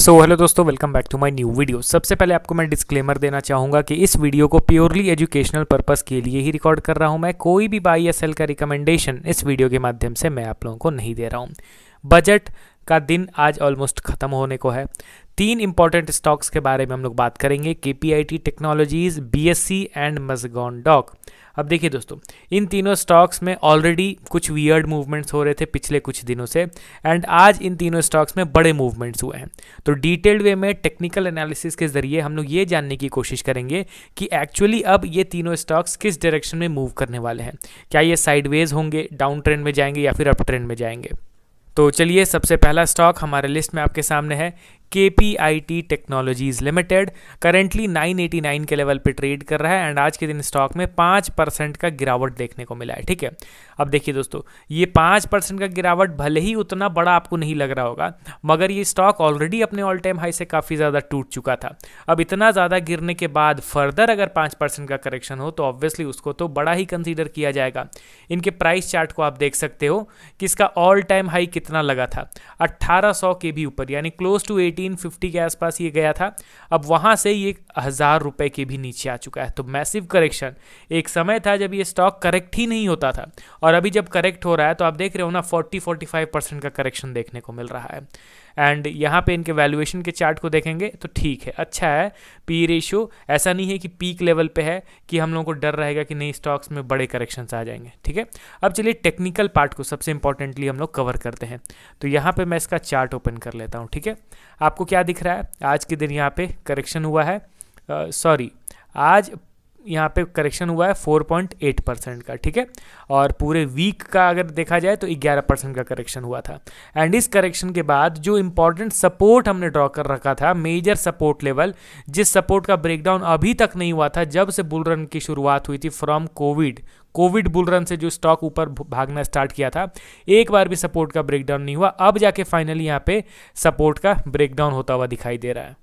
Hello दोस्तों, welcome back to my new video. सबसे पहले आपको मैं डिस्क्लेमर देना चाहूँगा कि इस वीडियो को प्योरली एजुकेशनल पर्पस के लिए ही रिकॉर्ड कर रहा हूँ। मैं कोई भी बाई या सेल का रिकमेंडेशन इस वीडियो के माध्यम से मैं आप लोगों को नहीं दे रहा हूँ। बजट का दिन आज ऑलमोस्ट ख़त्म होने को है। 3 इंपॉर्टेंट स्टॉक्स के बारे में हम लोग बात करेंगे, KPIT technologies, BSC and Mazagon Dock. अब देखिए दोस्तों, इन तीनों स्टॉक्स में ऑलरेडी कुछ वियर्ड मूवमेंट्स हो रहे थे पिछले कुछ दिनों से, एंड आज इन तीनों स्टॉक्स में बड़े मूवमेंट्स हुए हैं। तो डिटेल्ड वे में टेक्निकल एनालिसिस के जरिए हम लोग ये जानने की कोशिश करेंगे कि एक्चुअली अब ये तीनों स्टॉक्स किस डायरेक्शन में मूव करने वाले हैं। क्या ये साइडवेज होंगे, डाउन ट्रेंड में जाएंगे या फिर अप ट्रेंड में जाएंगे। तो चलिए, सबसे पहला स्टॉक हमारे लिस्ट में आपके सामने है KPIT टेक्नोलॉजीज़ लिमिटेड। करेंटली 989 के लेवल पे ट्रेड कर रहा है एंड आज के दिन स्टॉक में 5% का गिरावट देखने को मिला है। ठीक है, अब देखिए दोस्तों, ये 5% का गिरावट भले ही उतना बड़ा आपको नहीं लग रहा होगा, मगर ये स्टॉक ऑलरेडी अपने ऑल टाइम हाई से काफ़ी ज़्यादा टूट चुका था। अब इतना ज़्यादा गिरने के बाद फर्दर अगर 5% का करेक्शन हो तो ऑब्वियसली उसको तो बड़ा ही कंसीडर किया जाएगा। इनके प्राइस चार्ट को आप देख सकते हो कि इसका ऑल टाइम हाई कितना लगा था, 1800 के भी ऊपर, यानी क्लोज टू 1850 के आसपास ये गया था। अब वहां से ये 1000 रुपए के भी नीचे आ चुका है। तो मैसिव करेक्शन। एक समय था जब ये स्टॉक करेक्ट ही नहीं होता था, और अभी जब करेक्ट हो रहा है तो आप देख रहे हो ना, 40-45% का करेक्शन देखने को मिल रहा है। एंड यहाँ पे इनके वैल्यूएशन के चार्ट को देखेंगे तो ठीक है, अच्छा है। पी रेशियो ऐसा नहीं है कि पीक लेवल पे है कि हम लोगों को डर रहेगा कि नई स्टॉक्स में बड़े करेक्शंस आ जाएंगे। ठीक है, अब चलिए टेक्निकल पार्ट को सबसे इंपॉर्टेंटली हम लोग कवर करते हैं। तो यहाँ पे मैं इसका चार्ट ओपन कर लेता हूँ। ठीक है, आपको क्या दिख रहा है, आज के दिन यहाँ पे करेक्शन हुआ है, आज यहाँ पे करेक्शन हुआ है 4.8% का। ठीक है, और पूरे वीक का अगर देखा जाए तो 11% का करेक्शन हुआ था। एंड इस करेक्शन के बाद जो इंपॉर्टेंट सपोर्ट हमने ड्रॉ कर रखा था, मेजर सपोर्ट लेवल, जिस सपोर्ट का ब्रेकडाउन अभी तक नहीं हुआ था जब से बुल रन की शुरुआत हुई थी फ्रॉम कोविड बुल रन से जो स्टॉक ऊपर भागना स्टार्ट किया था, एक बार भी सपोर्ट का ब्रेकडाउन नहीं हुआ। अब जाके फाइनली यहाँ पे सपोर्ट का ब्रेकडाउन होता हुआ दिखाई दे रहा है।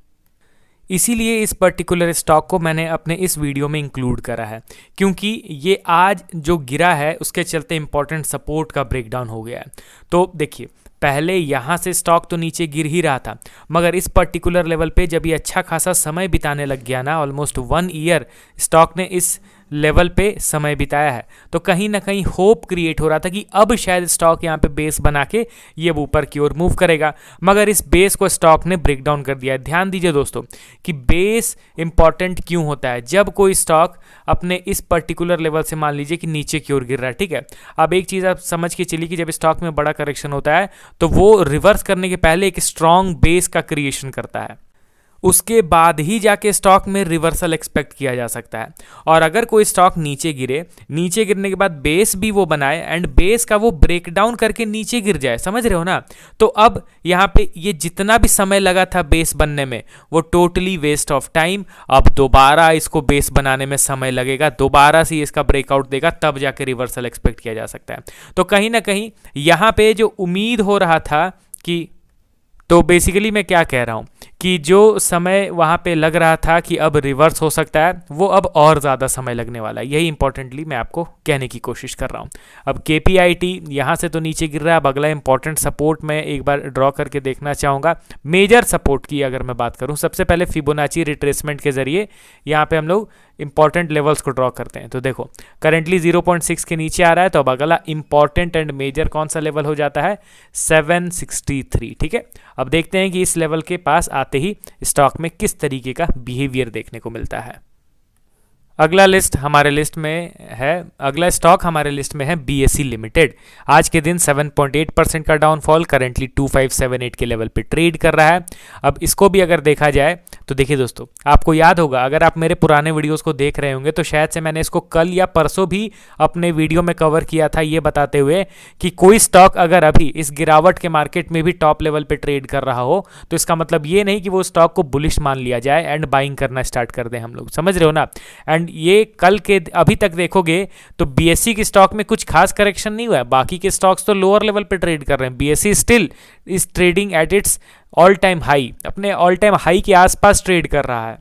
इसीलिए इस पर्टिकुलर स्टॉक को मैंने अपने इस वीडियो में इंक्लूड करा है, क्योंकि ये आज जो गिरा है उसके चलते इंपॉर्टेंट सपोर्ट का ब्रेकडाउन हो गया है। तो देखिए, पहले यहाँ से स्टॉक तो नीचे गिर ही रहा था, मगर इस पर्टिकुलर लेवल पे जब ये अच्छा खासा समय बिताने लग गया ना, ऑलमोस्ट 1 ईयर स्टॉक ने इस लेवल पे समय बिताया है, तो कहीं ना कहीं होप क्रिएट हो रहा था कि अब शायद स्टॉक यहाँ पे बेस बना के ये ऊपर की ओर मूव करेगा, मगर इस बेस को स्टॉक ने ब्रेक डाउन कर दिया है। ध्यान दीजिए दोस्तों कि बेस इंपॉर्टेंट क्यों होता है जब कोई स्टॉक अपने इस पर्टिकुलर लेवल से मान लीजिए कि नीचे की ओर गिर रहा है। ठीक है, अब एक चीज़ आप समझ के चलिए कि जब स्टॉक में बड़ा करेक्शन होता है तो वो रिवर्स करने के पहले एक स्ट्रॉन्ग बेस का क्रिएशन करता है, उसके बाद ही जाके स्टॉक में रिवर्सल एक्सपेक्ट किया जा सकता है। और अगर कोई स्टॉक नीचे गिरने के बाद बेस भी वो बनाए एंड बेस का वो ब्रेक डाउन करके नीचे गिर जाए, समझ रहे हो ना, तो अब यहाँ पे ये जितना भी समय लगा था बेस बनने में वो टोटली वेस्ट ऑफ टाइम। अब दोबारा इसको बेस बनाने में समय लगेगा, दोबारा से इसका ब्रेकआउट देगा, तब जाके रिवर्सल एक्सपेक्ट किया जा सकता है। तो कहीं ना कहीं यहाँ पे जो उम्मीद हो रहा था कि, तो बेसिकली मैं क्या कह रहा हूँ कि जो समय वहाँ पे लग रहा था कि अब रिवर्स हो सकता है, वो अब और ज़्यादा समय लगने वाला है। यही इंपॉर्टेंटली मैं आपको कहने की कोशिश कर रहा हूँ। अब KPIT यहाँ से तो नीचे गिर रहा है। अब अगला इंपॉर्टेंट सपोर्ट मैं एक बार ड्रॉ करके देखना चाहूँगा। मेजर सपोर्ट की अगर मैं बात करूँ, सबसे पहले फिबोनाची रिट्रेसमेंट के जरिए यहाँ पे हम लोग इंपॉर्टेंट लेवल्स को ड्रॉ करते हैं। तो देखो, करेंटली 0.6 के नीचे आ रहा है, तो अब अगला इंपॉर्टेंट एंड मेजर कौन सा लेवल हो जाता है, 763। ठीक है, अब देखते हैं कि इस लेवल के पास आते ही स्टॉक में किस तरीके का बिहेवियर देखने को मिलता है। अगला स्टॉक हमारे लिस्ट में है BSC लिमिटेड। आज के दिन 7.8% का डाउनफॉल, करेंटली 2578 के लेवल पे ट्रेड कर रहा है। अब इसको भी अगर देखा जाए तो देखिए दोस्तों, आपको याद होगा, अगर आप मेरे पुराने वीडियोस को देख रहे होंगे तो शायद से मैंने इसको कल या परसों भी अपने वीडियो में कवर किया था, ये बताते हुए कि कोई स्टॉक अगर अभी इस गिरावट के मार्केट में भी टॉप लेवल पे ट्रेड कर रहा हो तो इसका मतलब ये नहीं कि वो स्टॉक को बुलिश मान लिया जाए एंड बाइंग करना स्टार्ट कर दें हम लोग, समझ रहे हो ना। एंड ये कल के अभी तक देखोगे तो BSC के स्टॉक में कुछ खास करेक्शन नहीं हुआ है, बाकी के स्टॉक्स तो लोअर लेवल पे ट्रेड कर रहे हैं। BSC still is trading at its all time high, अपने ऑल टाइम हाई के आसपास ट्रेड कर रहा है।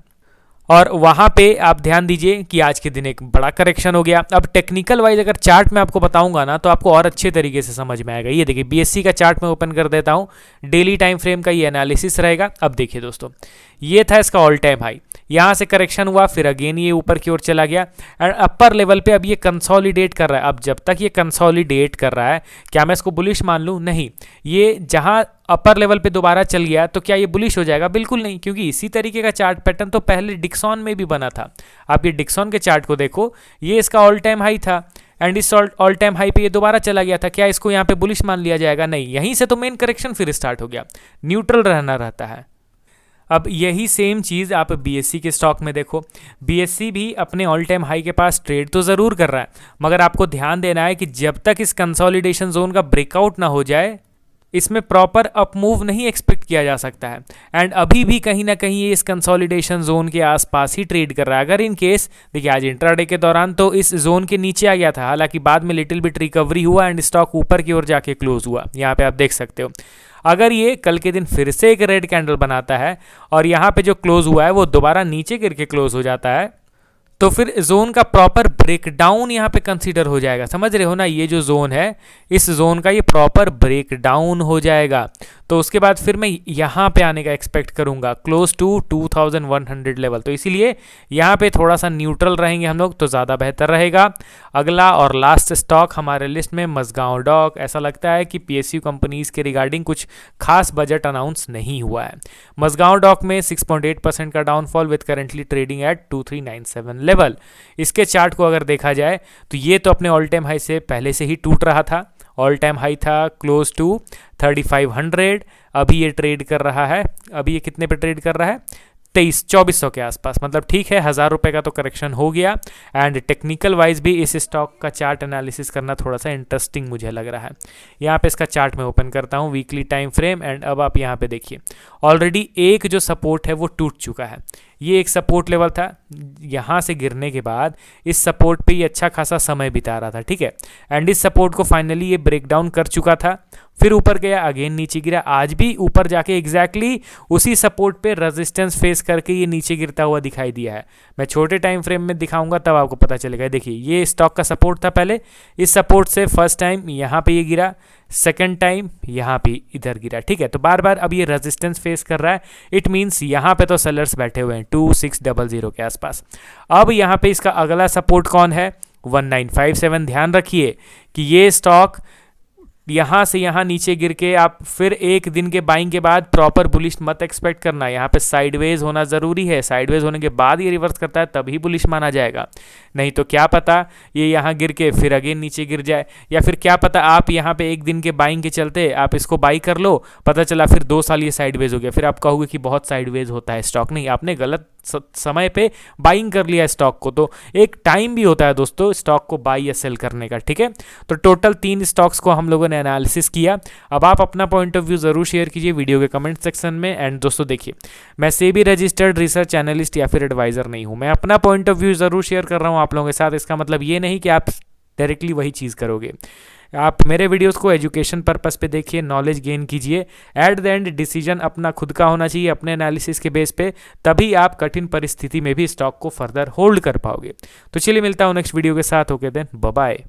और वहाँ पे आप ध्यान दीजिए कि आज के दिन एक बड़ा करेक्शन हो गया। अब टेक्निकल वाइज अगर चार्ट में आपको बताऊंगा ना तो आपको और अच्छे तरीके से समझ में आएगा। ये देखिए बीएससी का चार्ट में ओपन कर देता हूँ, डेली टाइम फ्रेम का ये एनालिसिस रहेगा। अब देखिए दोस्तों, ये था इसका ऑल टाइम हाई, यहाँ से करेक्शन हुआ, फिर अगेन ये ऊपर की ओर चला गया एंड अपर लेवल पे अब ये कंसोलिडेट कर रहा है। अब जब तक ये कंसोलिडेट कर रहा है, क्या मैं इसको बुलिश मान लूँ? नहीं। ये जहाँ अपर लेवल पे दोबारा चल गया तो क्या ये बुलिश हो जाएगा? बिल्कुल नहीं, क्योंकि इसी तरीके का चार्ट पैटर्न तो पहले डिक्सॉन में भी बना था। आप ये डिक्सॉन के चार्ट को देखो, ये इसका ऑल टाइम हाई था एंड इस ऑल टाइम हाई पे ये दोबारा चला गया था। क्या इसको यहाँ पे बुलिश मान लिया जाएगा? नहीं। यहीं से तो मेन करेक्शन फिर स्टार्ट हो गया, न्यूट्रल रहना रहता है। अब यही सेम चीज़ आप बीएससी के स्टॉक में देखो, बीएससी भी अपने ऑल टाइम हाई के पास ट्रेड तो ज़रूर कर रहा है, मगर आपको ध्यान देना है कि जब तक इस कंसोलिडेशन जोन का ब्रेकआउट ना हो जाए, इसमें प्रॉपर अप मूव नहीं एक्सपेक्ट किया जा सकता है। एंड अभी भी कहीं ना कहीं ये इस कंसोलिडेशन जोन के आसपास ही ट्रेड कर रहा है। अगर इन केस देखिए आज इंट्राडे के दौरान तो इस जोन के नीचे आ गया था, हालांकि बाद में लिटिल बिट रिकवरी हुआ एंड स्टॉक ऊपर की ओर जाके क्लोज हुआ, यहाँ पे आप देख सकते हो। अगर ये कल के दिन फिर से एक रेड कैंडल बनाता है और यहाँ पे जो क्लोज हुआ है वो दोबारा नीचे गिर के क्लोज हो जाता है, तो फिर जोन का प्रॉपर ब्रेकडाउन यहाँ पे कंसीडर हो जाएगा। समझ रहे हो ना, ये जो जोन है, इस जोन का ये प्रॉपर ब्रेकडाउन हो जाएगा। तो उसके बाद फिर मैं यहाँ पे आने का एक्सपेक्ट करूँगा क्लोज टू 2100 लेवल। तो इसीलिए यहाँ पे थोड़ा सा न्यूट्रल रहेंगे हम लोग तो ज़्यादा बेहतर रहेगा। अगला और लास्ट स्टॉक हमारे लिस्ट में मज़गांव डॉक। ऐसा लगता है कि पीएसयू कंपनीज़ के रिगार्डिंग कुछ खास बजट अनाउंस नहीं हुआ है। मज़गांव डॉक में 6.8% का downfall with currently trading at 2397 level. इसके चार्ट को अगर देखा जाए तो ये तो अपने ऑल टाइम हाई से पहले से ही टूट रहा था। ऑल टाइम हाई था क्लोज टू 3500, अभी ये ट्रेड कर रहा है, अभी ये कितने पे ट्रेड कर रहा है? 2400 के आसपास। मतलब ठीक है, 1000 रुपये का तो करेक्शन हो गया। एंड टेक्निकल वाइज भी इस स्टॉक का चार्ट एनालिसिस करना थोड़ा सा इंटरेस्टिंग मुझे लग रहा है। यहाँ पे इसका चार्ट मैं ओपन करता हूँ, वीकली टाइम फ्रेम, एंड अब आप यहाँ पे देखिए ऑलरेडी एक जो सपोर्ट है वो टूट चुका है। ये एक सपोर्ट लेवल था, यहाँ से गिरने के बाद इस सपोर्ट पे ये अच्छा खासा समय बिता रहा था, ठीक है। एंड इस सपोर्ट को फाइनली ये ब्रेक डाउन कर चुका था, फिर ऊपर गया, अगेन नीचे गिरा, आज भी ऊपर जाके एग्जैक्टली उसी सपोर्ट पे रेजिस्टेंस फेस करके ये नीचे गिरता हुआ दिखाई दिया है। मैं छोटे टाइम फ्रेम में दिखाऊंगा तब आपको पता चलेगा। देखिए ये स्टॉक का सपोर्ट था पहले, इस सपोर्ट से फर्स्ट टाइम यहाँ पे ये गिरा, सेकेंड टाइम यहाँ पे इधर गिरा, ठीक है। तो बार बार अब ये रेजिस्टेंस फेस कर रहा है। इट मीन्स यहाँ पे तो सेलर्स बैठे हुए हैं 2600 के आसपास। अब यहाँ पे इसका अगला सपोर्ट कौन है? 1957। ध्यान रखिए कि ये स्टॉक यहाँ से यहाँ नीचे गिर के आप फिर एक दिन के बाइंग के बाद प्रॉपर बुलिश मत एक्सपेक्ट करना। यहाँ पे साइडवेज होना ज़रूरी है, साइडवेज होने के बाद ये रिवर्स करता है तभी बुलिश माना जाएगा, नहीं तो क्या पता ये यहाँ गिर के फिर अगेन नीचे गिर जाए, या फिर क्या पता आप यहाँ पे एक दिन के बाइंग के चलते आप इसको बाई कर लो, पता चला फिर 2 साल ये साइडवेज हो गया, फिर आप कहोगे कि बहुत साइडवेज होता है स्टॉक। नहीं, आपने गलत समय पे बाइंग कर लिया स्टॉक को। तो एक टाइम भी होता है दोस्तों स्टॉक को बाई या सेल करने का, ठीक है। तो टोटल 3 स्टॉक्स को हम लोगों ने एनालिसिस किया। अब आप अपना पॉइंट ऑफ व्यू जरूर शेयर कीजिए वीडियो के कमेंट सेक्शन में। एंड दोस्तों देखिए, मैं सेबी रजिस्टर्ड रिसर्च एनालिस्ट या फिर एडवाइजर नहीं हूं, मैं अपना पॉइंट ऑफ व्यू जरूर शेयर कर रहा हूं आप लोगों के साथ। इसका मतलब ये नहीं कि आप डायरेक्टली वही चीज़ करोगे। आप मेरे वीडियोस को एजुकेशन पर्पस पे देखिए, नॉलेज गेन कीजिए। एट द एंड डिसीजन अपना खुद का होना चाहिए, अपने एनालिसिस के बेस पे, तभी आप कठिन परिस्थिति में भी स्टॉक को फर्दर होल्ड कर पाओगे। तो चलिए मिलता हूँ नेक्स्ट वीडियो के साथ। Okay then, bye bye.